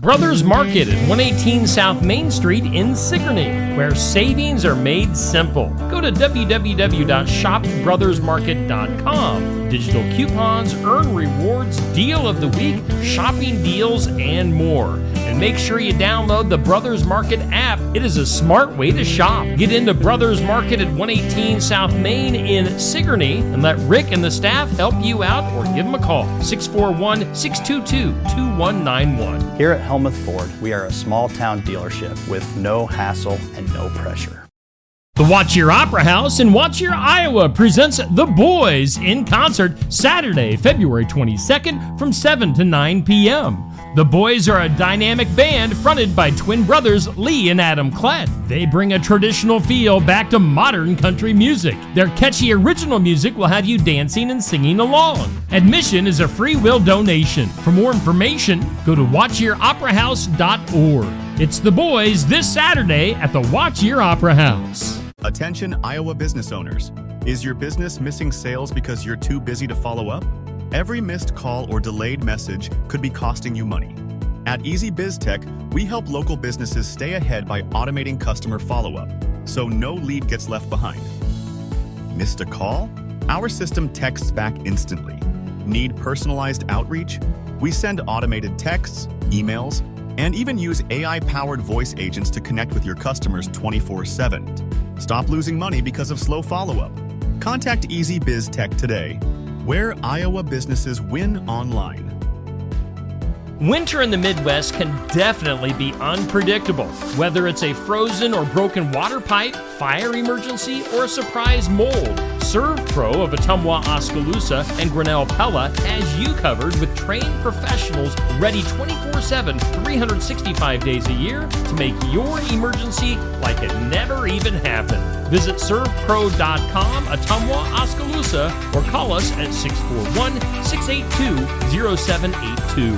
Brothers Market at 118 South Main Street in Sigourney, where savings are made simple. Go to www.shopbrothersmarket.com. Digital coupons, earn rewards, deal of the week, shopping deals, and more. And make sure you download the Brothers Market app. It is a smart way to shop. Get into Brothers Market at 118 South Main in Sigourney and let Rick and the staff help you out, or give them a call, 641-622-2191. Here at Helmuth Ford, we are a small town dealership with no hassle and no pressure. The Watch Your Opera House in Watch Your, Iowa presents The Boys in concert Saturday, February 22nd from 7 to 9 p.m. The Boys are a dynamic band fronted by twin brothers Lee and Adam Klett. They bring a traditional feel back to modern country music. Their catchy original music will have you dancing and singing along. Admission is a free will donation. For more information, go to watchyouroperahouse.org. It's The Boys this Saturday at the Watch Your Opera House. Attention Iowa business owners. Is your business missing sales because you're too busy to follow up? Every missed call or delayed message could be costing you money. At Easy Biz Tech, we help local businesses stay ahead by automating customer follow-up, so no lead gets left behind. Missed a call? Our system texts back instantly. Need personalized outreach? We send automated texts, emails, and even use AI-powered voice agents to connect with your customers 24/7. Stop losing money because of slow follow-up. Contact Easy Biz Tech today, where Iowa businesses win online. Winter in the Midwest can definitely be unpredictable. Whether it's a frozen or broken water pipe, fire emergency, or a surprise mold, ServPro of Ottumwa, Oskaloosa, and Grinnell Pella has you covered with trained professionals ready 24/7, 365 days a year to make your emergency like it never even happened. Visit servpro.com, Ottumwa, Oskaloosa, or call us at 641-682-0782.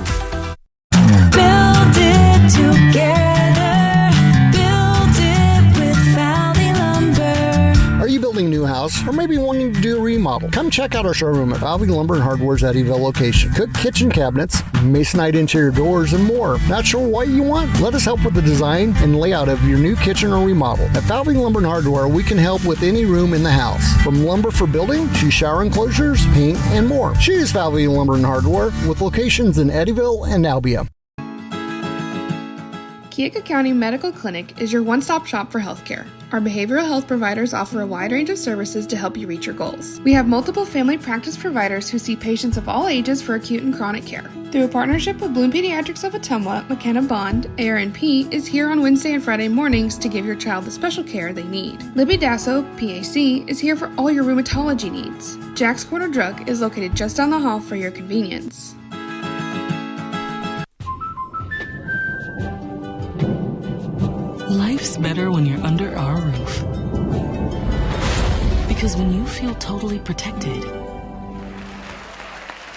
Build it together. Build it with Valley Lumber. Are you building a new house or maybe wanting to do a remodel? Come check out our showroom at Valley Lumber and Hardware's Eddyville location. Cook kitchen cabinets, masonite interior doors, and more. Not sure what you want? Let us help with the design and layout of your new kitchen or remodel. At Valley Lumber and Hardware, we can help with any room in the house, from lumber for building to shower enclosures, paint, and more. Choose Valley Lumber and Hardware with locations in Eddyville and Albia. Keokuk County Medical Clinic is your one-stop shop for healthcare. Our behavioral health providers offer a wide range of services to help you reach your goals. We have multiple family practice providers who see patients of all ages for acute and chronic care. Through a partnership with Bloom Pediatrics of Ottumwa, McKenna Bond, ARNP, is here on Wednesday and Friday mornings to give your child the special care they need. Libby Dasso, PAC, is here for all your rheumatology needs. Jack's Corner Drug is located just down the hall for your convenience. Life's better when you're under our roof. Because when you feel totally protected,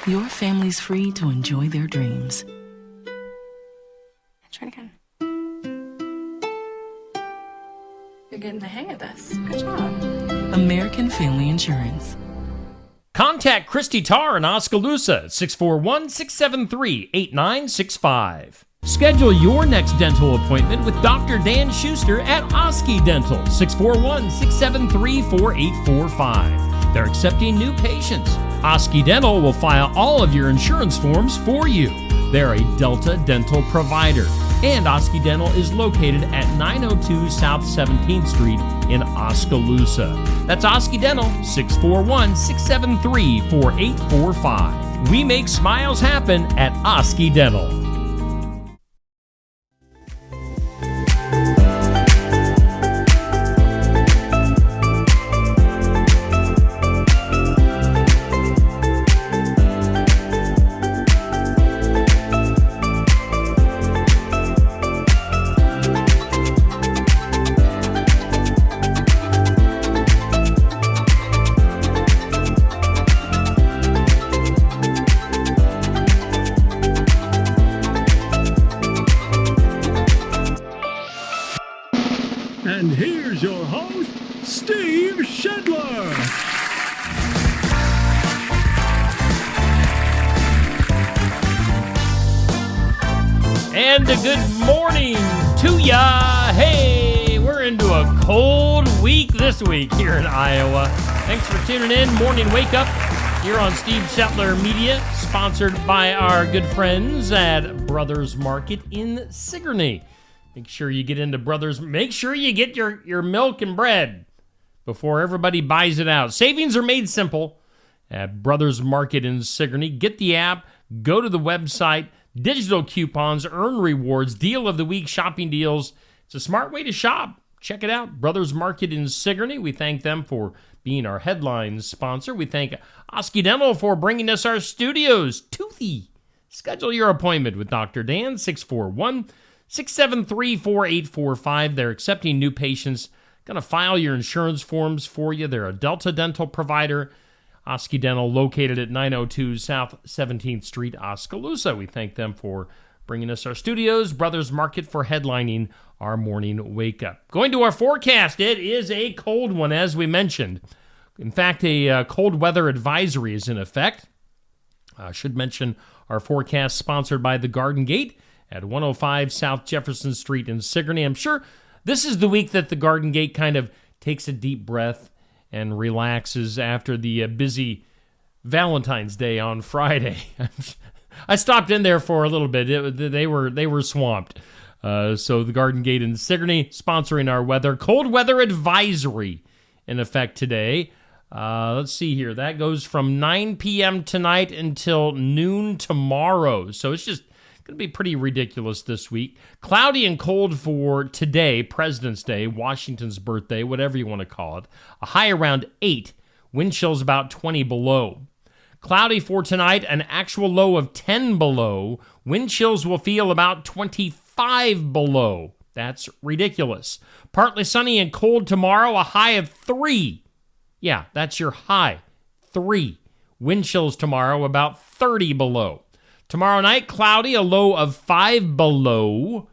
your family's free to enjoy their dreams. Try it again. You're getting the hang of this. Good job. American Family Insurance. Contact Christy Tarr in Oskaloosa at 641-673-8965. Schedule your next dental appointment with Dr. Dan Schuster at Oski Dental, 641-673-4845. They're accepting new patients. Oski Dental will file all of your insurance forms for you. They're a Delta dental provider. And Oski Dental is located at 902 South 17th Street in Oskaloosa. That's Oski Dental, 641-673-4845. We make smiles happen at Oski Dental. And here's your host, Steve Shedler. and good morning to ya. Hey, we're into a cold week this week here in Iowa. Thanks for tuning in. Morning Wake Up here on Steve Shetler Media, sponsored by our good friends at Brothers Market in Sigourney. Make sure you get into Brothers. Make sure you get your milk and bread before everybody buys it out. Savings are made simple at Brothers Market in Sigourney. Get the app, go to the website, digital coupons, earn rewards, deal of the week, shopping deals. It's a smart way to shop. Check it out, Brothers Market in Sigourney. We thank them for being our headline sponsor. We thank Oski Dental for bringing us our studios. Toothy. Schedule your appointment with Dr. Dan, 641-673-4845. They're accepting new patients. Going to file your insurance forms for you. They're a Delta Dental provider. Oski Dental, located at 902 South 17th Street, Oskaloosa. We thank them for bringing us our studios. Brothers Market for headlining our morning wake up. Going to our forecast, it is a cold one, as we mentioned. In fact, a cold weather advisory is in effect. I should mention our forecast sponsored by the Garden Gate at 105 South Jefferson Street in Sigourney. I'm sure this is the week that the Garden Gate kind of takes a deep breath and relaxes after the busy Valentine's Day on Friday. I stopped in there for a little bit. They were swamped. So the Garden Gate in Sigourney sponsoring our weather. Cold weather advisory in effect today. Let's see here. That goes from 9 p.m. tonight until noon tomorrow. So it's just going to be pretty ridiculous this week. Cloudy and cold for today, President's Day, Washington's birthday, whatever you want to call it. A high around 8. Wind chills about 20 below. Cloudy for tonight, an actual low of 10 below. Wind chills will feel about 25 below. That's ridiculous. Partly sunny and cold tomorrow, a high of 3. Yeah, that's your high. 3. Wind chills tomorrow, about 30 below. Tomorrow night, cloudy, a low of 5 below.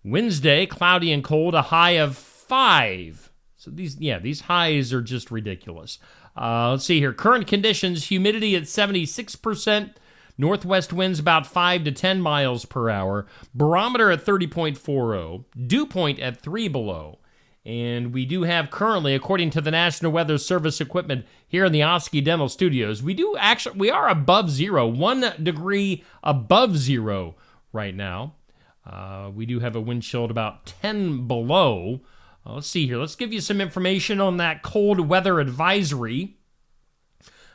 Wednesday, cloudy and cold, a high of 5. So these highs are just ridiculous. Let's see here. Current conditions, humidity at 76%. Northwest winds about 5 to 10 miles per hour. Barometer at 30.40. Dew point at 3 below. And we do have currently, according to the National Weather Service equipment here in the Oski Dental Studios, we are above zero, 1 degree above zero right now. We do have a wind chill at about 10 below. Let's see here. Let's give you some information on that cold weather advisory.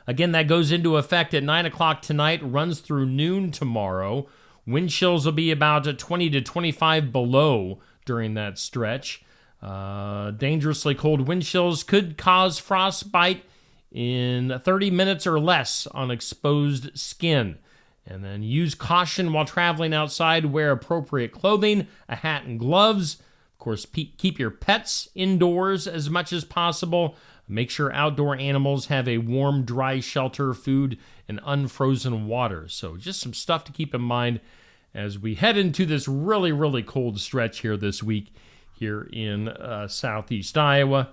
Again, that goes into effect at 9 o'clock tonight, runs through noon tomorrow. Wind chills will be about 20 to 25 below during that stretch. Dangerously cold wind chills could cause frostbite in 30 minutes or less on exposed skin. And then use caution while traveling outside. Wear appropriate clothing, a hat and gloves. Of course, keep your pets indoors as much as possible. Make sure outdoor animals have a warm, dry shelter, food, and unfrozen water. So just some stuff to keep in mind as we head into this really, really cold stretch here this week here in southeast Iowa.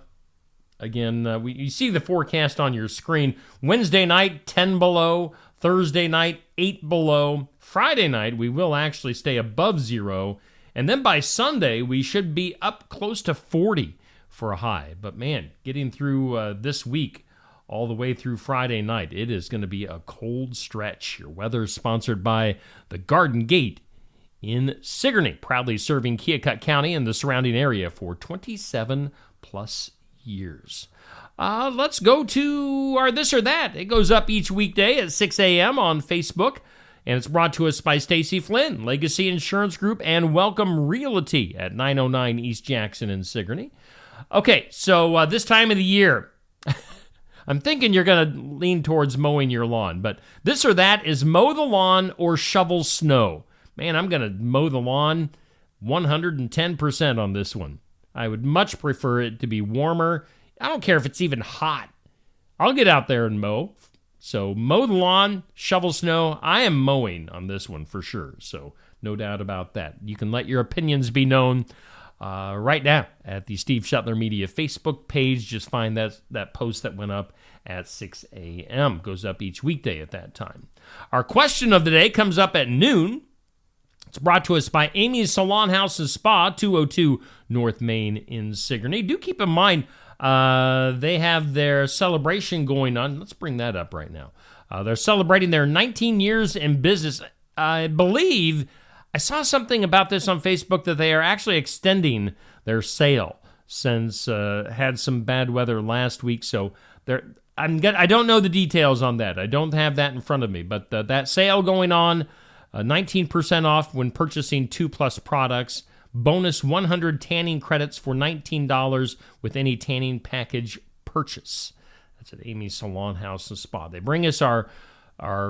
Again, you see the forecast on your screen. Wednesday night, 10 below. Thursday night, 8 below. Friday night, we will actually stay above zero. And then by Sunday, we should be up close to 40 for a high. But man, getting through this week all the way through Friday night, it is going to be a cold stretch. Your weather is sponsored by the Garden Gate in Sigourney, proudly serving Keokuk County and the surrounding area for 27 plus years. Let's go to our This or That. It goes up each weekday at 6 a.m. on Facebook, and it's brought to us by Stacy Flynn, Legacy Insurance Group, and Welcome Realty at 909 East Jackson in Sigourney. Okay, so this time of the year, I'm thinking you're going to lean towards mowing your lawn, but This or That is mow the lawn or shovel snow. Man, I'm going to mow the lawn 110% on this one. I would much prefer it to be warmer. I don't care if it's even hot. I'll get out there and mow. So mow the lawn, shovel snow. I am mowing on this one for sure. So no doubt about that. You can let your opinions be known right now at the Steve Shetler Media Facebook page. Just find that post that went up at 6 a.m. Goes up each weekday at that time. Our question of the day comes up at noon. It's brought to us by Amy's Salon House and Spa, 202 North Main in Sigourney. Do keep in mind, they have their celebration going on. Let's bring that up right now. They're celebrating their 19 years in business. I believe I saw something about this on Facebook that they are actually extending their sale since had some bad weather last week. So I don't know the details on that. I don't have that in front of me. But that sale going on, 19% off when purchasing 2+ products. Bonus 100 tanning credits for $19 with any tanning package purchase. That's at Amy's Salon House and Spa. They bring us our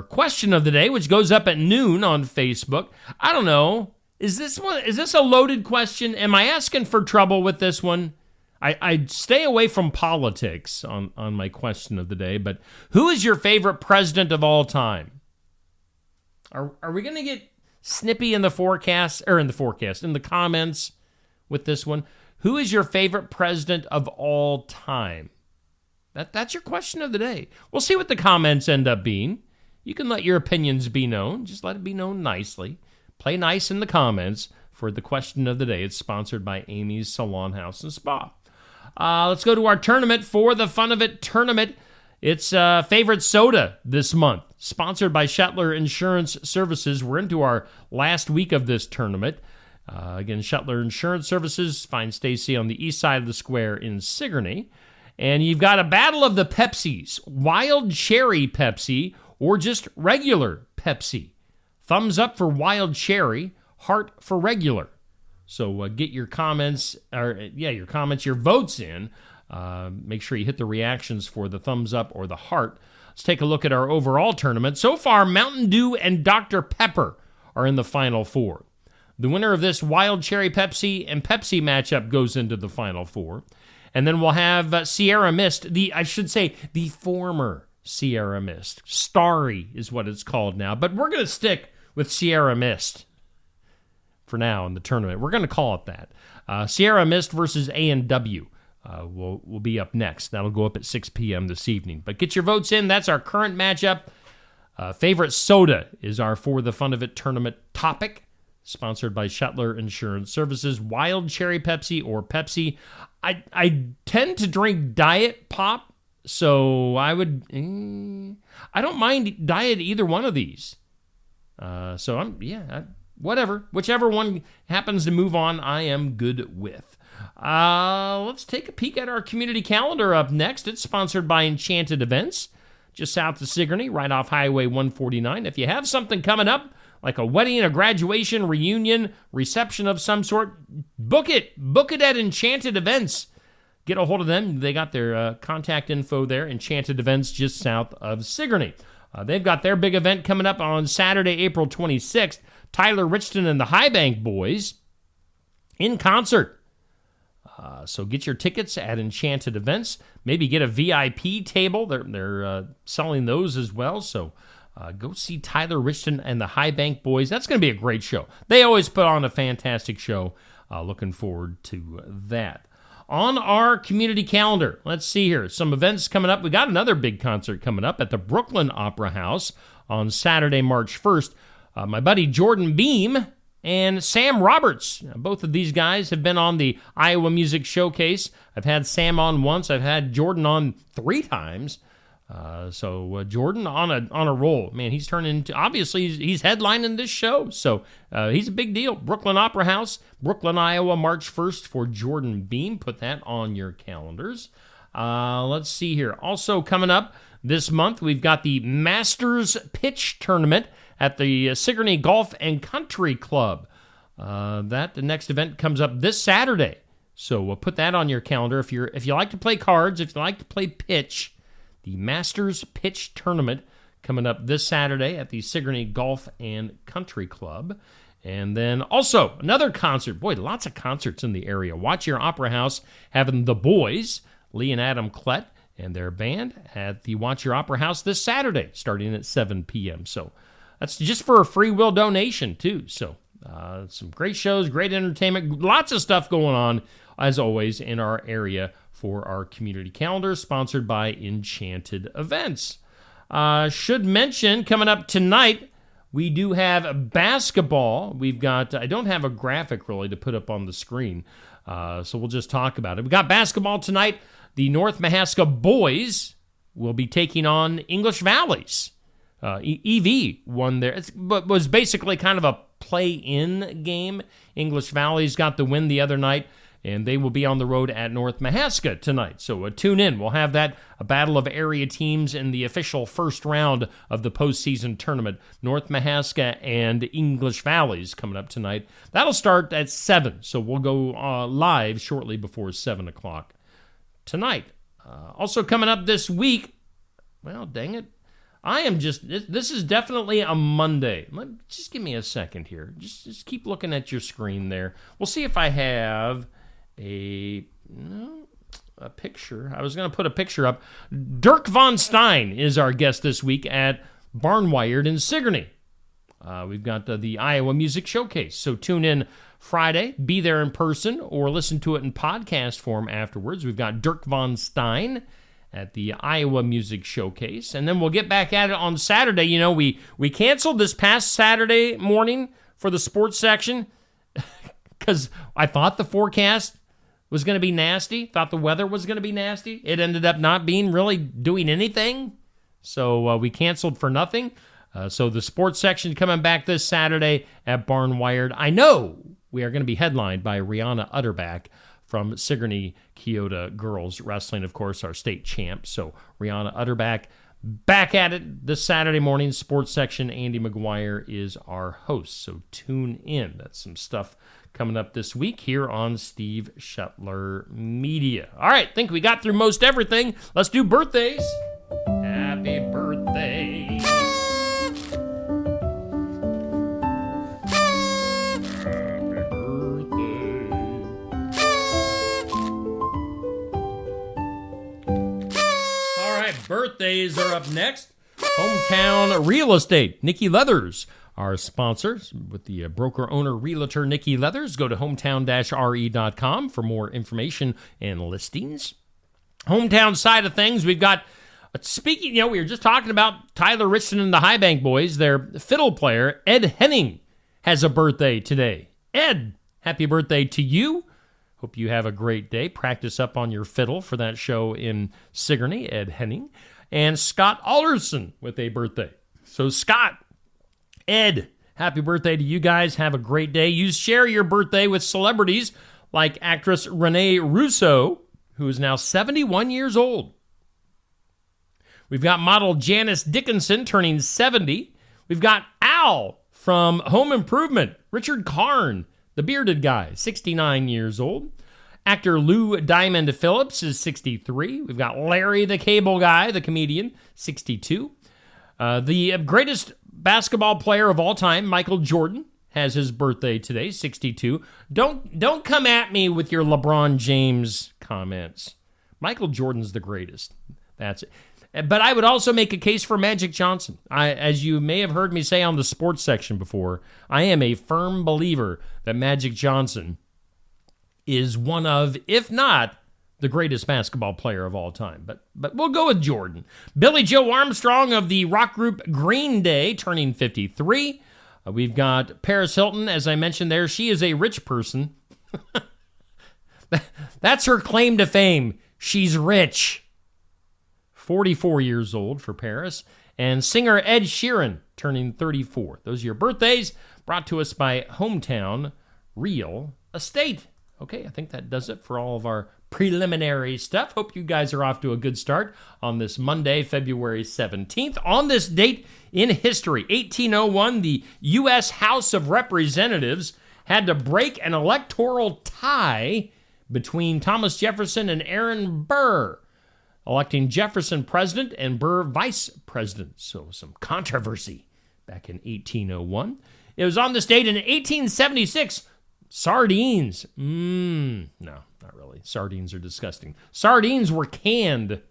question of the day, which goes up at noon on Facebook. I don't know. Is this a loaded question? Am I asking for trouble with this one? I stay away from politics on my question of the day, but who is your favorite president of all time? Are we going to get snippy in the comments with this one? Who is your favorite president of all time? That's your question of the day. We'll see what the comments end up being. You can let your opinions be known. Just let it be known nicely. Play nice in the comments for the question of the day. It's sponsored by Amy's Salon House and Spa. Let's go to our tournament for the Fun of It tournament. It's favorite soda this month, sponsored by Shetler Insurance Services. We're into our last week of this tournament. Again, Shetler Insurance Services. Find Stacy on the east side of the square in Sigourney. And you've got a battle of the Pepsis, Wild Cherry Pepsi or just regular Pepsi. Thumbs up for Wild Cherry, heart for regular. So get your comments, your votes in. Make sure you hit the reactions for the thumbs up or the heart. Let's take a look at our overall tournament. So far, Mountain Dew and Dr. Pepper are in the Final Four. The winner of this Wild Cherry Pepsi and Pepsi matchup goes into the Final Four. And then we'll have Sierra Mist, the former Sierra Mist. Starry is what it's called now. But we're going to stick with Sierra Mist for now in the tournament. We're going to call it that. Sierra Mist versus A&W will be up next. That'll go up at 6 p.m. this evening. But get your votes in. That's our current matchup. Favorite soda is our For the Fun of It tournament topic, sponsored by Shetler Insurance Services. Wild Cherry Pepsi or Pepsi. I tend to drink Diet Pop, so I don't mind Diet either one of these. Whatever. Whichever one happens to move on, I am good with. Let's take a peek at our community calendar up next. It's sponsored by Enchanted Events, just south of Sigourney, right off Highway 149. If you have something coming up, like a wedding, a graduation, reunion, reception of some sort, book it. Book it at Enchanted Events. Get a hold of them. They got their contact info there, Enchanted Events, just south of Sigourney. They've got their big event coming up on Saturday, April 26th. Tyler Richton and the High Bank Boys in concert. So get your tickets at Enchanted Events. Maybe get a VIP table. They're selling those as well. So go see Tyler Richton and the High Bank Boys. That's going to be a great show. They always put on a fantastic show. Looking forward to that. On our community calendar, let's see here. Some events coming up. We got another big concert coming up at the Brooklyn Opera House on Saturday, March 1st. My buddy Jordan Beam and Sam Roberts. Both of these guys have been on the Iowa Music Showcase. I've had Sam on once. I've had Jordan on 3 times. So Jordan on a roll. Man, he's turning into, obviously, he's headlining this show. So he's a big deal. Brooklyn Opera House, Brooklyn, Iowa, March 1st for Jordan Beam. Put that on your calendars. Let's see here. Also coming up this month, we've got the Masters Pitch Tournament at the Sigourney Golf and Country Club. The next event comes up this Saturday. So we'll put that on your calendar. If you like to play cards, if you like to play pitch, the Masters Pitch Tournament coming up this Saturday at the Sigourney Golf and Country Club. And then also another concert. Boy, lots of concerts in the area. Watch Your Opera House having the boys, Lee and Adam Klett, and their band at the Watch Your Opera House this Saturday, starting at 7 p.m. So that's just for a free will donation, too. So some great shows, great entertainment, lots of stuff going on, as always, in our area for our community calendar, sponsored by Enchanted Events. Should mention, coming up tonight, We do have basketball. We've got, I don't have a graphic really to put up on the screen, so we'll just talk about it. We got basketball tonight. The North Mahaska boys will be taking on English Valleys. EV won there, but was basically kind of a play-in game. English Valleys got the win the other night, and they will be on the road at North Mahaska tonight. So tune in. We'll have that, a battle of area teams in the official first round of the postseason tournament. North Mahaska and English Valleys coming up tonight. That'll start at 7, so we'll go live shortly before 7 o'clock tonight. Also coming up this week, well, dang it, this is definitely a Monday. Just give me a second here. Just keep looking at your screen there. We'll see if I have a picture. I was going to put a picture up. Dirk Von Stein is our guest this week at Barnwired in Sigourney. We've got the Iowa Music Showcase. So tune in Friday, be there in person, or listen to it in podcast form afterwards. We've got Dirk Von Stein at the Iowa Music Showcase. And then we'll get back at it on Saturday. You know, we canceled this past Saturday morning for the sports section because I thought the forecast was going to be nasty, thought the weather was going to be nasty. It ended up not being really doing anything. So we canceled for nothing. So the sports section coming back this Saturday at Barnwired. I know we are going to be headlined by Rihanna Utterback from Sigourney Keota Girls Wrestling, of course, our state champ. So Rihanna Utterback back at it this Saturday morning. Sports section, Andy McGuire is our host. So tune in. That's some stuff coming up this week here on Steve Shetler Media. All right, think we got through most everything. Let's do birthdays. Happy birthday. Birthdays are up next. Hometown Real Estate. Nikki Leathers, our sponsors, with the broker-owner realtor Nikki Leathers. Go to hometown-re.com for more information and listings. Hometown side of things, we've got, speaking, we were just talking about Tyler Richardson and the High Bank Boys. Their fiddle player, Ed Henning, has a birthday today. Ed, happy birthday to you. Hope you have a great day. Practice up on your fiddle for that show in Sigourney, Ed Henning. And Scott Alderson with a birthday. So Scott, Ed, happy birthday to you guys. Have a great day. You share your birthday with celebrities like actress Renee Russo, who is now 71 years old. We've got model Janice Dickinson turning 70. We've got Al from Home Improvement, Richard Karn, the bearded guy, 69 years old. Actor Lou Diamond Phillips is 63. We've got Larry the Cable Guy, the comedian, 62. The greatest basketball player of all time, Michael Jordan, has his birthday today, 62. Don't come at me with your LeBron James comments. Michael Jordan's the greatest. That's it. But I would also make a case for Magic Johnson. As you may have heard me say on the sports section before, I am a firm believer that Magic Johnson is one of, if not, the greatest basketball player of all time. But we'll go with Jordan. Billy Joe Armstrong of the rock group Green Day, turning 53. We've got Paris Hilton, as I mentioned there. She is a rich person. That's her claim to fame. She's rich. 44 years old for Paris. And singer Ed Sheeran, turning 34. Those are your birthdays, brought to us by Hometown Real Estate. Okay, I think that does it for all of our preliminary stuff. Hope you guys are off to a good start on this Monday, February 17th. On this date in history, 1801, the U.S. House of Representatives had to break an electoral tie between Thomas Jefferson and Aaron Burr, electing Jefferson president and Burr vice president. So some controversy back in 1801. It was on this date in 1876, sardines. No, not really. Sardines are disgusting. Sardines were canned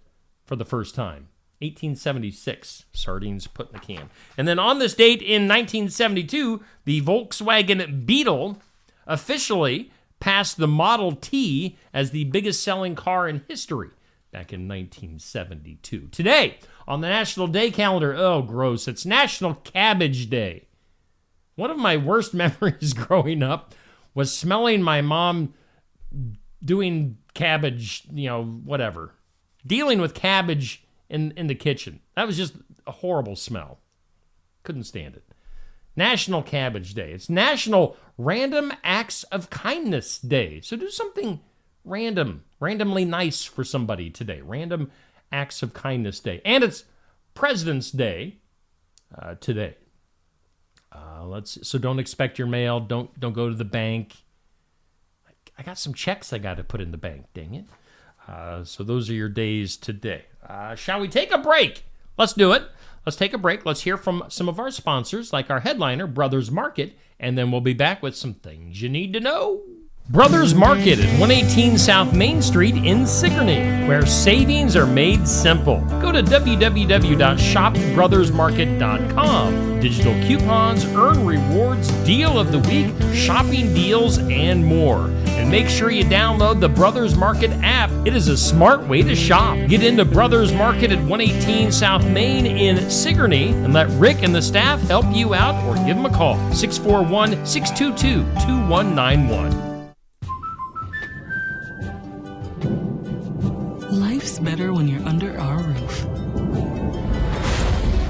for the first time. 1876, sardines put in the can. And then on this date in 1972, the Volkswagen Beetle officially passed the Model T as the biggest selling car in history back in 1972. Today, on the National Day calendar, oh, gross, it's National Cabbage Day. One of my worst memories growing up was smelling my mom doing cabbage, whatever. Dealing with cabbage in the kitchen. That was just a horrible smell. Couldn't stand it. National Cabbage Day. It's National Random Acts of Kindness Day. So do something randomly nice for somebody today. Random Acts of Kindness Day. And it's President's Day today. So don't expect your mail. Don't go to the bank. I got some checks I got to put in the bank, dang it. So those are your days today. Shall we take a break? Let's do it. Let's take a break. Let's hear from some of our sponsors, like our headliner, Brothers Market, and then we'll be back with some things you need to know. Brothers Market at 118 South Main Street in Sigourney, where savings are made simple. Go to www.shopbrothersmarket.com. Digital coupons, earn rewards, deal of the week, shopping deals, and more. And make sure you download the Brothers Market app. It is a smart way to shop. Get into Brothers Market at 118 South Main in Sigourney and let Rick and the staff help you out or give them a call. 641-622-2191. Life's better when you're under our roof.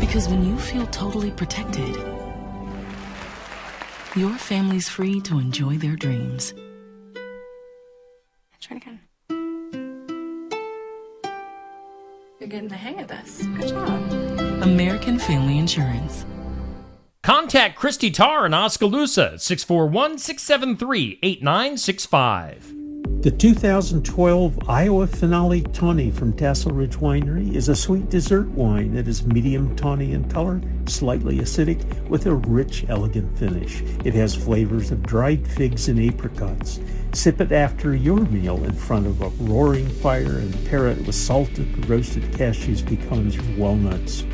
Because when you feel totally protected, your family's free to enjoy their dreams. Try it again. You're getting the hang of this. Good job. American Family Insurance. Contact Christy Tarr in Oskaloosa at 641-673-8965. The 2012 Iowa Finale Tawny from Tassel Ridge Winery is a sweet dessert wine that is medium tawny in color, slightly acidic, with a rich, elegant finish. It has flavors of dried figs and apricots. Sip it after your meal in front of a roaring fire and pair it with salted roasted cashews, pecans, or walnuts.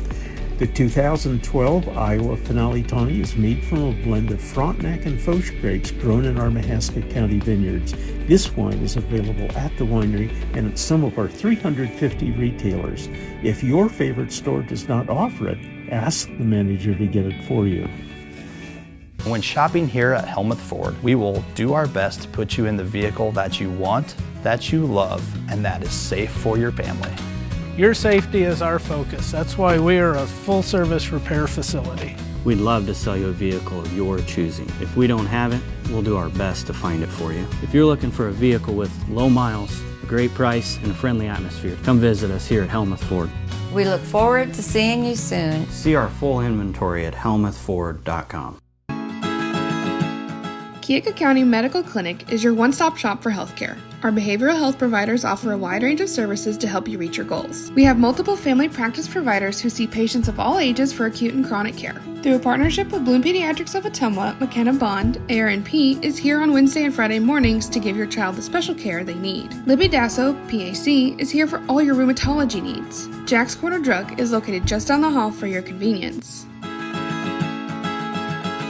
The 2012 Iowa Finale Tawny is made from a blend of Frontenac and Foch grapes grown in our Mahaska County vineyards. This wine is available at the winery and at some of our 350 retailers. If your favorite store does not offer it, ask the manager to get it for you. When shopping here at Helmuth Ford, we will do our best to put you in the vehicle that you want, that you love, and that is safe for your family. Your safety is our focus. That's why we are a full-service repair facility. We'd love to sell you a vehicle of your choosing. If we don't have it, we'll do our best to find it for you. If you're looking for a vehicle with low miles, a great price, and a friendly atmosphere, come visit us here at Helmuth Ford. We look forward to seeing you soon. See our full inventory at helmuthford.com. Keokuk County Medical Clinic is your one-stop shop for healthcare. Our behavioral health providers offer a wide range of services to help you reach your goals. We have multiple family practice providers who see patients of all ages for acute and chronic care. Through a partnership with Bloom Pediatrics of Ottumwa, McKenna Bond, ARNP is here on Wednesday and Friday mornings to give your child the special care they need. Libby Dasso, PAC, is here for all your rheumatology needs. Jack's Corner Drug is located just down the hall for your convenience.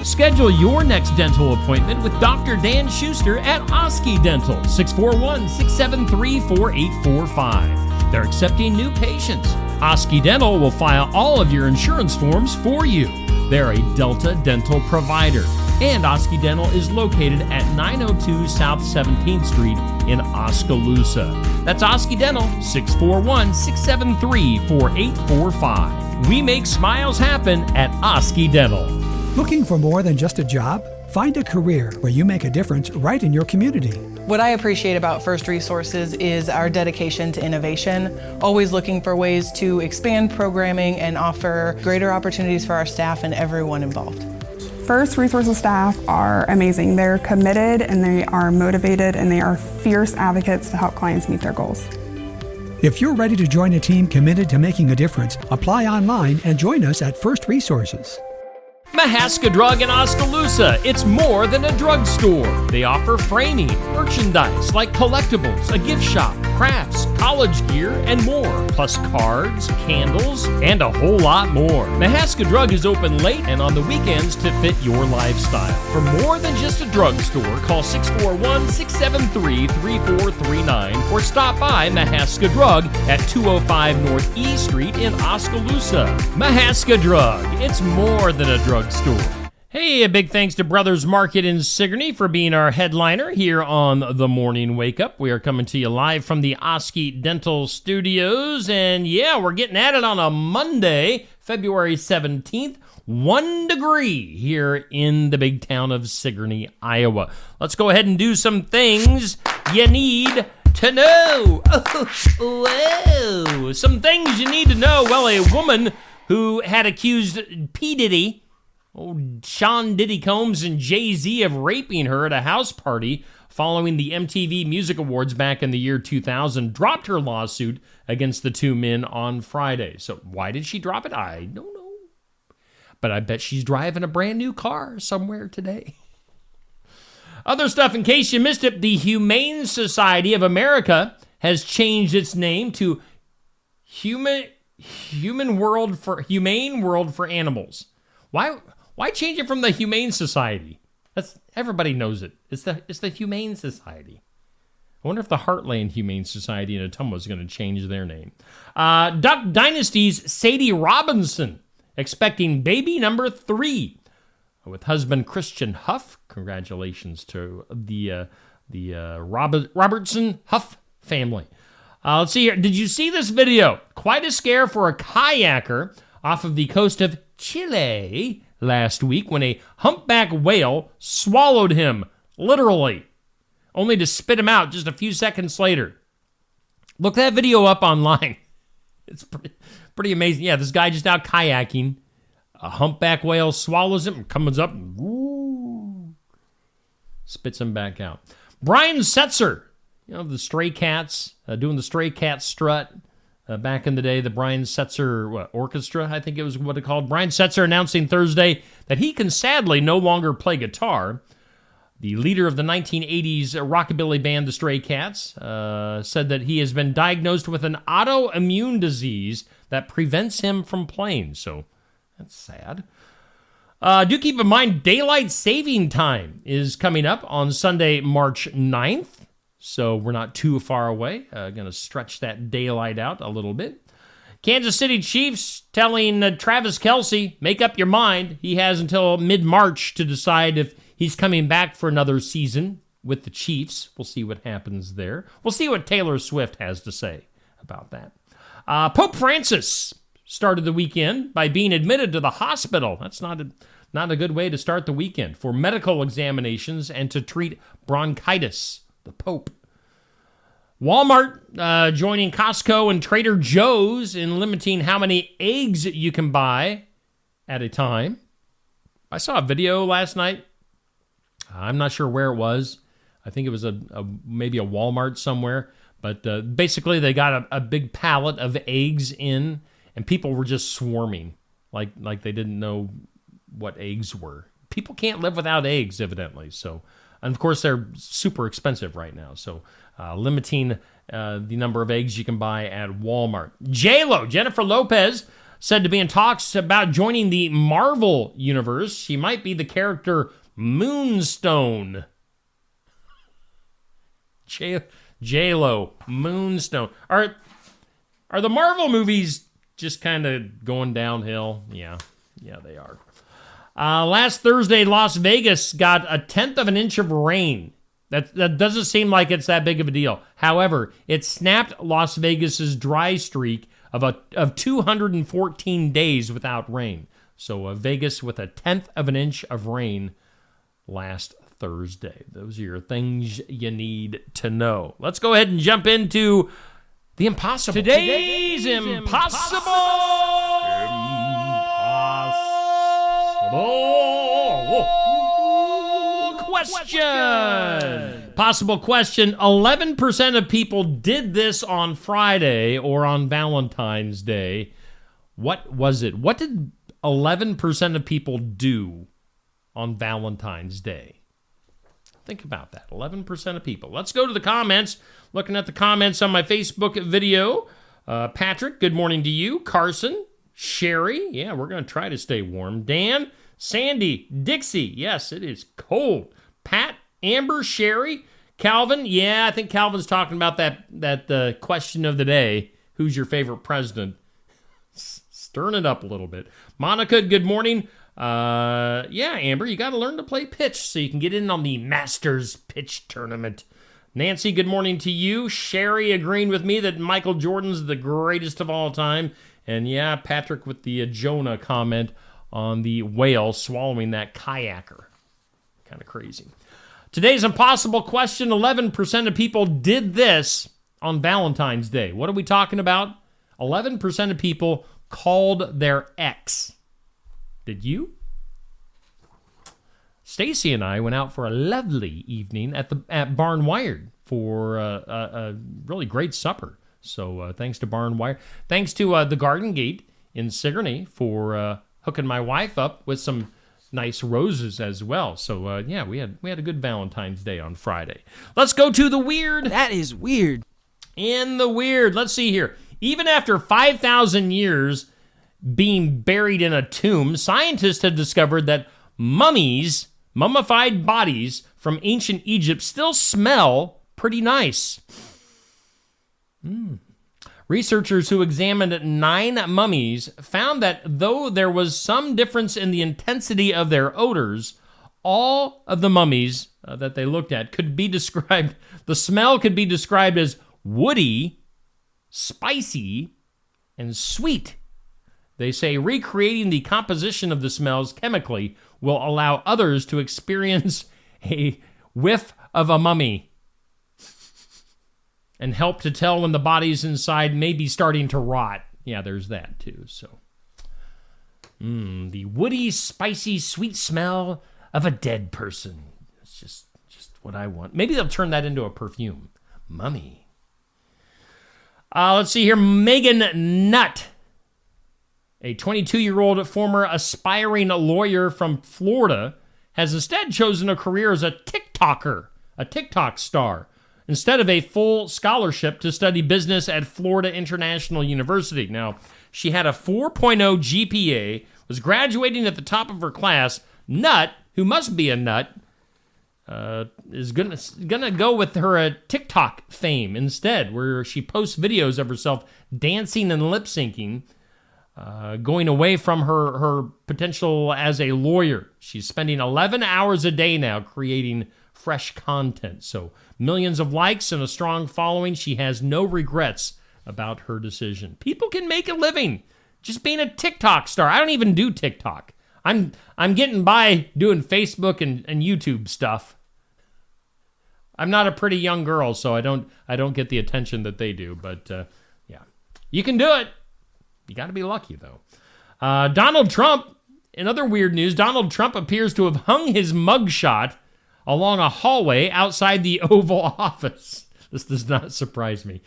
Schedule your next dental appointment with Dr. Dan Schuster at Oski Dental, 641-673-4845. They're accepting new patients. Oski Dental will file all of your insurance forms for you. They're a Delta dental provider. And Oski Dental is located at 902 South 17th Street in Oskaloosa. That's Oski Dental, 641-673-4845. We make smiles happen at Oski Dental. Looking for more than just a job? Find a career where you make a difference right in your community. What I appreciate about First Resources is our dedication to innovation, always looking for ways to expand programming and offer greater opportunities for our staff and everyone involved. First Resources staff are amazing. They're committed and they are motivated and they are fierce advocates to help clients meet their goals. If you're ready to join a team committed to making a difference, apply online and join us at First Resources. Mahaska Drug in Oskaloosa. It's more than a drugstore. They offer framing, merchandise like collectibles, a gift shop, crafts, college gear, and more, plus cards, candles, and a whole lot more. Mahaska Drug is open late and on the weekends to fit your lifestyle. For more than just a drugstore, call 641-673-3439 or stop by Mahaska Drug at 205 North E Street in Oskaloosa. Mahaska Drug. It's more than a drugstore. Hey, a big thanks to Brothers Market in Sigourney for being our headliner here on The Morning Wake Up. We are coming to you live from the Oski Dental Studios, and yeah, we're getting at it on a Monday, February 17th, 1 degree here in the big town of Sigourney, Iowa. Let's go ahead and do some things you need to know. Whoa. Some things you need to know. Well, a woman who had accused P. Diddy, Sean Diddy Combs, and Jay-Z of raping her at a house party following the MTV Music Awards back in the year 2000, dropped her lawsuit against the two men on Friday. So why did she drop it? I don't know. But I bet she's driving a brand new car somewhere today. Other stuff, in case you missed it, the Humane Society of America has changed its name to Humane World for Animals. Why change it from the Humane Society? Everybody knows it. It's the Humane Society. I wonder if the Heartland Humane Society in Ottumwa is going to change their name. Duck Dynasty's Sadie Robinson expecting baby number 3 with husband Christian Huff. Congratulations to the Robertson Huff family. Let's see here. Did you see this video? Quite a scare for a kayaker off of the coast of Chile last week when a humpback whale swallowed him, literally, only to spit him out just a few seconds later. Look that video up online. It's pretty amazing. Yeah, this guy just out kayaking. A humpback whale swallows him, comes up, and spits him back out. Brian Setzer, the Stray Cats, doing the Stray Cats strut. Back in the day, the Brian Setzer Orchestra, I think it was what it called. Brian Setzer announcing Thursday that he can sadly no longer play guitar. The leader of the 1980s rockabilly band, the Stray Cats, said that he has been diagnosed with an autoimmune disease that prevents him from playing. So that's sad. Do keep in mind, daylight saving time is coming up on Sunday, March 9th. So we're not too far away. Going to stretch that daylight out a little bit. Kansas City Chiefs telling Travis Kelce, make up your mind. He has until mid-March to decide if he's coming back for another season with the Chiefs. We'll see what happens there. We'll see what Taylor Swift has to say about that. Pope Francis started the weekend by being admitted to the hospital. That's not a good way to start the weekend. For medical examinations and to treat bronchitis. The Pope. Walmart joining Costco and Trader Joe's in limiting how many eggs you can buy at a time. I saw a video last night. I'm not sure where it was. I think it was maybe a Walmart somewhere. But basically they got a big pallet of eggs in, and people were just swarming like they didn't know what eggs were. People can't live without eggs, evidently. So. And, of course, they're super expensive right now. So, limiting the number of eggs you can buy at Walmart. J-Lo, Jennifer Lopez, said to be in talks about joining the Marvel Universe. She might be the character Moonstone. J-Lo, Moonstone. Are the Marvel movies just kind of going downhill? Yeah, they are. Last Thursday, Las Vegas got 1/10 of an inch of rain. That doesn't seem like it's that big of a deal. However, it snapped Las Vegas's dry streak of 214 days without rain. So Vegas with 1/10 of an inch of rain last Thursday. Those are your things you need to know. Let's go ahead and jump into the impossible. Today's impossible question. Possible question. 11% of people did this on Friday or on Valentine's Day. What was it? What did 11% of people do on Valentine's Day? Think about that. 11% of people. Let's go to the comments. Looking at the comments on my Facebook video. Patrick, good morning to you. Carson, Sherry, yeah, we're going to try to stay warm. Dan, Sandy, Dixie, yes, it is cold. Pat, Amber, Sherry, Calvin, yeah, I think Calvin's talking about that question of the day. Who's your favorite president? Stirring it up a little bit. Monica, good morning. Yeah, Amber, you got to learn to play pitch so you can get in on the Masters Pitch Tournament. Nancy, good morning to you. Sherry agreeing with me that Michael Jordan's the greatest of all time. And yeah, Patrick with the Jonah comment on the whale swallowing that kayaker. Kind of crazy. Today's impossible question, 11% of people did this on Valentine's Day. What are we talking about? 11% of people called their ex. Did you? Stacy and I went out for a lovely evening at Barn Wired for a really great supper. So thanks to Barn Wired. Thanks to the Garden Gate in Sigourney for hooking my wife up with some nice roses as well. So yeah, we had a good Valentine's Day on Friday. Let's go to the weird. That is weird. In the weird. Let's see here. Even after 5,000 years being buried in a tomb, scientists have discovered that mummies, mummified bodies from ancient Egypt, still smell pretty nice. Researchers who examined 9 mummies found that though there was some difference in the intensity of their odors, all of the mummies that they looked at could be described, the smell could be described as woody, spicy, and sweet. They say recreating the composition of the smells chemically will allow others to experience a whiff of a mummy and help to tell when the bodies inside may be starting to rot. Yeah, there's that too. So, the woody, spicy, sweet smell of a dead person. It's just what I want. Maybe they'll turn that into a perfume. Mummy. Let's see here. Megan Nutt, a 22-year-old former aspiring lawyer from Florida, has instead chosen a career as a TikToker, a TikTok star, instead of a full scholarship to study business at Florida International University. Now, she had a 4.0 GPA, was graduating at the top of her class. Nutt, who must be a nut, is gonna go with her TikTok fame instead, where she posts videos of herself dancing and lip syncing, going away from her potential as a lawyer. She's spending 11 hours a day now creating fresh content. So millions of likes and a strong following. She has no regrets about her decision. People can make a living just being a TikTok star. I don't even do TikTok. I'm getting by doing Facebook and YouTube stuff. I'm not a pretty young girl, so I don't get the attention that they do. But yeah, you can do it. You got to be lucky though. Donald Trump. In other weird news, Donald Trump appears to have hung his mugshot along a hallway outside the Oval Office. This does not surprise me.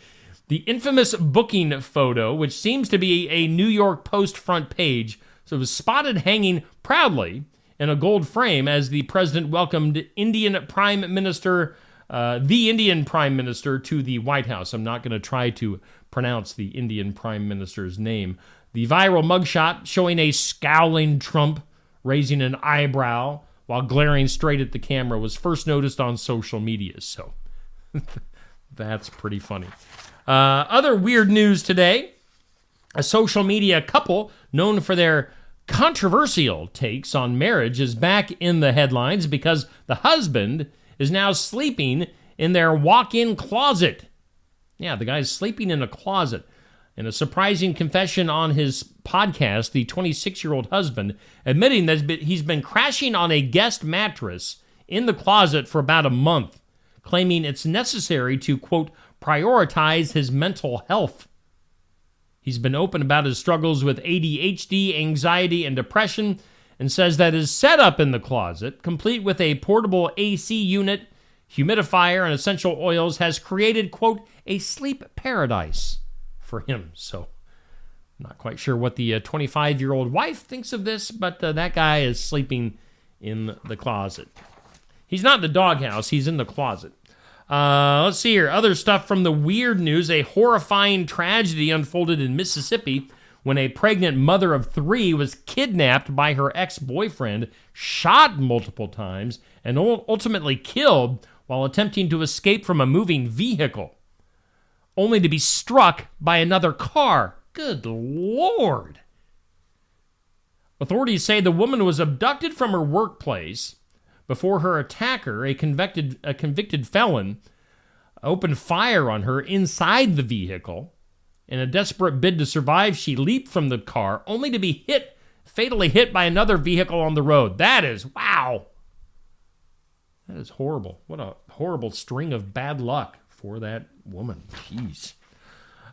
The infamous booking photo, which seems to be a New York Post front page, so it was spotted hanging proudly in a gold frame as the president welcomed the Indian Prime Minister to the White House. I'm not going to try to pronounce the Indian Prime Minister's name. The viral mugshot showing a scowling Trump raising an eyebrow while glaring straight at the camera was first noticed on social media. So that's pretty funny. Other weird news today. A social media couple known for their controversial takes on marriage is back in the headlines because the husband is now sleeping in their walk-in closet. Yeah, the guy's sleeping in a closet. In a surprising confession on his podcast, the 26-year-old husband admitting that he's been crashing on a guest mattress in the closet for about a month, claiming it's necessary to, quote, prioritize his mental health. He's been open about his struggles with ADHD, anxiety, and depression, and says that his setup in the closet, complete with a portable AC unit, humidifier, and essential oils, has created, quote, a sleep paradise for him. So, not quite sure what the 25-year-old wife thinks of this, but that guy is sleeping in the closet. He's not in the doghouse, he's in the closet. Let's see here. Other stuff from the weird news. A horrifying tragedy unfolded in Mississippi when a pregnant mother of 3 was kidnapped by her ex-boyfriend, shot multiple times, and ultimately killed while attempting to escape from a moving vehicle, only to be struck by another car. Good Lord. Authorities say the woman was abducted from her workplace before her attacker, a convicted felon, opened fire on her inside the vehicle. In a desperate bid to survive, she leaped from the car, only to be fatally hit by another vehicle on the road. That is, wow. That is horrible. What a horrible string of bad luck for that woman. Jeez.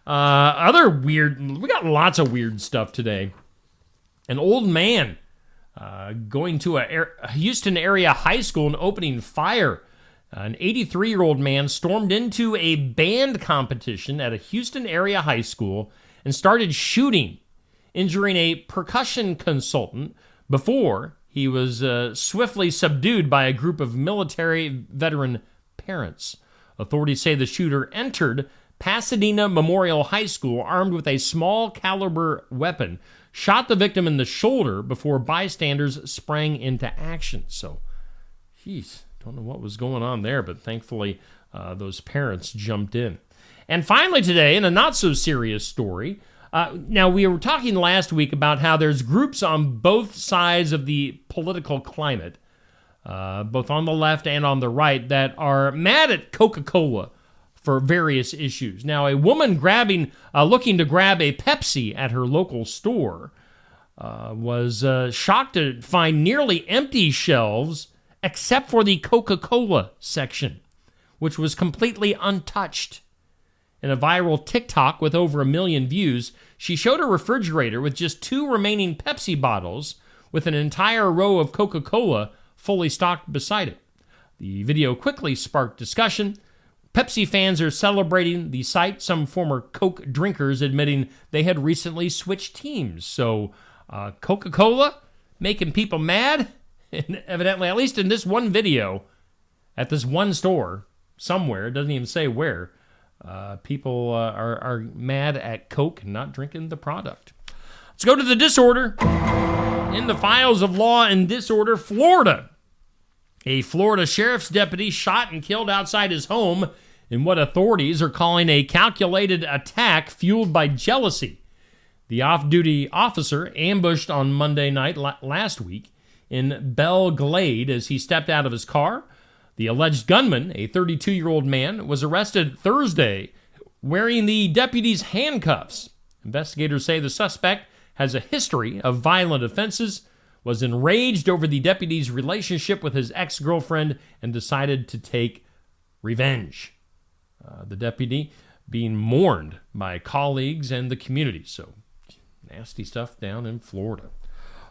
Other weird, we got lots of weird stuff today. An old man going to a Houston area high school and opening fire. An 83-year-old man stormed into a band competition at a Houston area high school and started shooting, injuring a percussion consultant before he was swiftly subdued by a group of military veteran parents. Authorities say the shooter entered Pasadena Memorial High School armed with a small caliber weapon, shot the victim in the shoulder before bystanders sprang into action. So, geez, don't know what was going on there, but thankfully those parents jumped in. And finally today, in a not-so-serious story, now we were talking last week about how there's groups on both sides of the political climate, both on the left and on the right, that are mad at Coca-Cola for various issues. Now, a woman looking to grab a Pepsi at her local store was shocked to find nearly empty shelves except for the Coca-Cola section, which was completely untouched. In a viral TikTok with over 1 million views, she showed a refrigerator with just 2 remaining Pepsi bottles with an entire row of Coca-Cola fully stocked beside it. The video quickly sparked discussion. Pepsi fans are celebrating the sight, some former Coke drinkers admitting they had recently switched teams. So, Coca-Cola making people mad? And evidently, at least in this one video, at this one store, somewhere, it doesn't even say where, people are mad at Coke and not drinking the product. Let's go to the disorder. In the files of law and disorder, Florida. A Florida sheriff's deputy shot and killed outside his home in what authorities are calling a calculated attack fueled by jealousy. The off-duty officer ambushed on Monday night last week in Belle Glade as he stepped out of his car. The alleged gunman, a 32-year-old man, was arrested Thursday wearing the deputy's handcuffs. Investigators say the suspect has a history of violent offenses, was enraged over the deputy's relationship with his ex-girlfriend, and decided to take revenge. The deputy being mourned by colleagues and the community. So, nasty stuff down in Florida.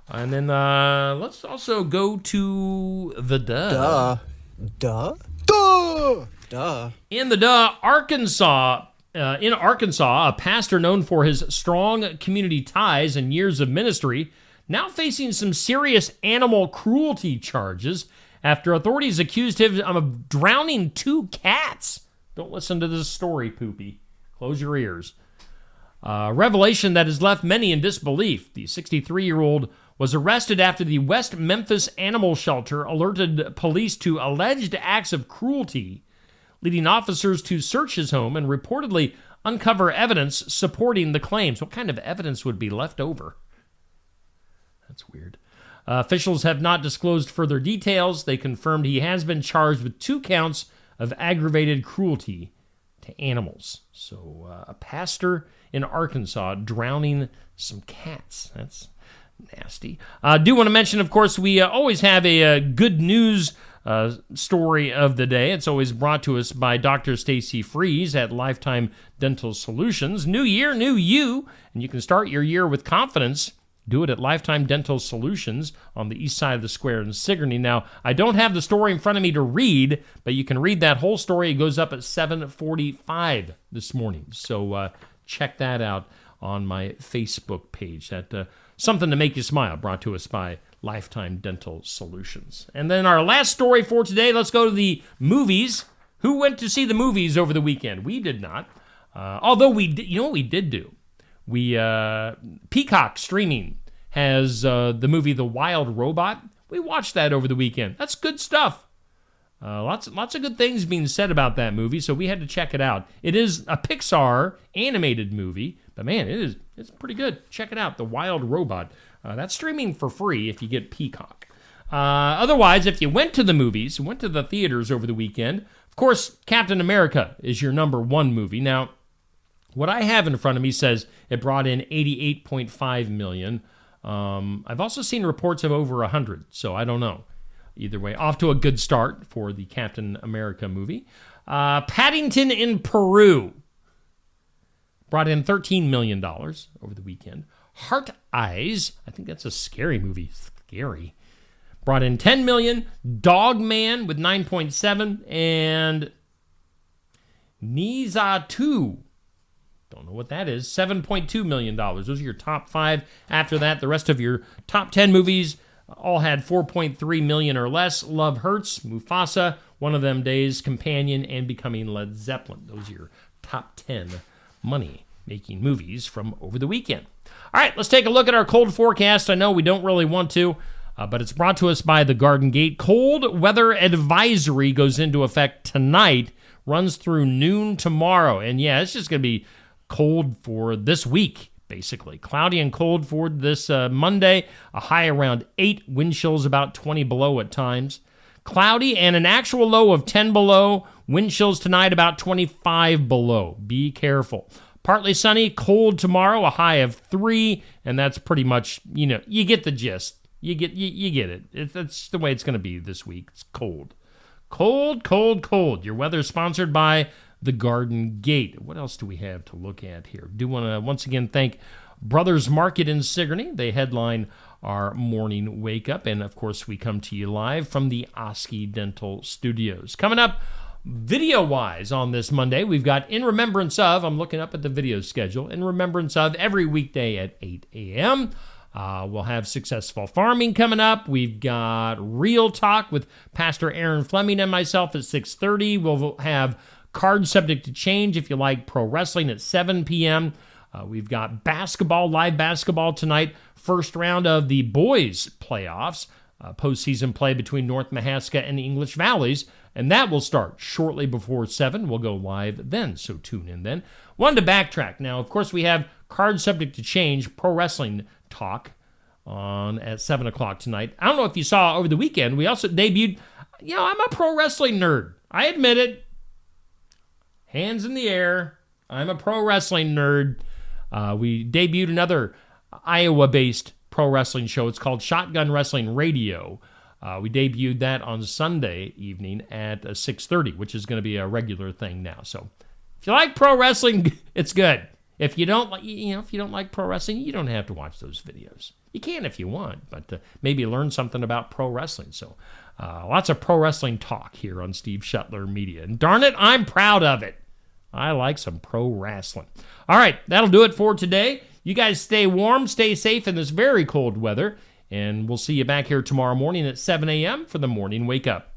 And then let's also go to the Duh. In the Arkansas. In Arkansas, a pastor known for his strong community ties and years of ministry, now facing some serious animal cruelty charges after authorities accused him of drowning 2 cats. Don't listen to this story, Poopy. Close your ears. Revelation that has left many in disbelief. The 63-year-old was arrested after the West Memphis Animal Shelter alerted police to alleged acts of cruelty, leading officers to search his home and reportedly uncover evidence supporting the claims. What kind of evidence would be left over? That's weird. Officials have not disclosed further details. They confirmed he has been charged with 2 counts of aggravated cruelty to animals. So, a pastor in Arkansas drowning some cats. That's nasty. I do want to mention, of course, we always have a good news story of the day. It's always brought to us by Dr. Stacy Freeze at Lifetime Dental Solutions. New year, new you, and you can start your year with confidence. Do it at Lifetime Dental Solutions on the east side of the square in Sigourney. Now, I don't have the story in front of me to read, but you can read that whole story. It goes up at 7:45 this morning. So check that out on my Facebook page. That Something to Make You Smile, brought to us by Lifetime Dental Solutions. And then our last story for today, let's go to the movies. Who went to see the movies over the weekend? We did not. Although we did, you know what we did do? Peacock Streaming has the movie The Wild Robot. We watched that over the weekend. That's good stuff. Lots of good things being said about that movie, so we had to check it out. It is a Pixar animated movie, But man, it's pretty good. Check it out, The Wild Robot. That's streaming for free if you get Peacock. Otherwise, if you went to the movies, went to the theaters over the weekend, of course, Captain America is your number one movie. Now, what I have in front of me says it brought in $88.5 million. I've also seen reports of over 100, so I don't know. Either way, off to a good start for the Captain America movie. Paddington in Peru brought in $13 million over the weekend. Heart Eyes, I think that's a scary movie. Scary. Brought in $10 million. Dog Man with 9.7. And Niza 2. Don't know what that is. $7.2 million. Those are your top 5. After that, the rest of your top 10 movies all had $4.3 million or less. Love Hurts, Mufasa, One of Them Days, Companion, and Becoming Led Zeppelin. Those are your top 10 money-making movies from over the weekend. All right, let's take a look at our cold forecast. I know we don't really want to, but it's brought to us by the Garden Gate. Cold weather advisory goes into effect tonight, runs through noon tomorrow. And yeah, it's just going to be cold for this week, basically. Cloudy and cold for this Monday, a high around 8, wind chills about 20 below at times. Cloudy and an actual low of 10 below, wind chills tonight about 25 below. Be careful. Partly sunny, cold tomorrow, a high of 3, and that's pretty much, you get the gist. You get it. That's the way it's going to be this week. It's cold. Cold, cold, cold. Your weather is sponsored by the Garden Gate. What else do we have to look at here? Do want to once again thank Brothers Market in Sigourney. They headline our morning wake up, and of course we come to you live from the Oski Dental Studios. Coming up video-wise on this Monday, we've got In Remembrance Of, I'm looking up at the video schedule, In Remembrance Of every weekday at 8 a.m. We'll have Successful Farming coming up. We've got Real Talk with Pastor Aaron Fleming and myself at 6:30. We'll have Card Subject to Change if you like pro wrestling at 7 p.m. We've got basketball, live basketball tonight. First round of the boys' playoffs. Postseason play between North Mahaska and the English Valleys. And that will start shortly before 7. We'll go live then, so tune in then. Wanted to backtrack. Now, of course, we have Card Subject to Change, pro wrestling talk on at 7 o'clock tonight. I don't know if you saw over the weekend, we also debuted, I'm a pro wrestling nerd. I admit it. Hands in the air. I'm a pro wrestling nerd. We debuted another Iowa-based pro wrestling show. It's called Shotgun Wrestling Radio. We debuted that on Sunday evening at 6:30, which is going to be a regular thing now. So if you like pro wrestling, it's good. If you don't like pro wrestling, you don't have to watch those videos. You can if you want, but maybe learn something about pro wrestling. So lots of pro wrestling talk here on Steve Shuttler Media. And darn it, I'm proud of it. I like some pro wrestling. All right, that'll do it for today. You guys stay warm, stay safe in this very cold weather, and we'll see you back here tomorrow morning at 7 a.m. for the Morning Wake Up.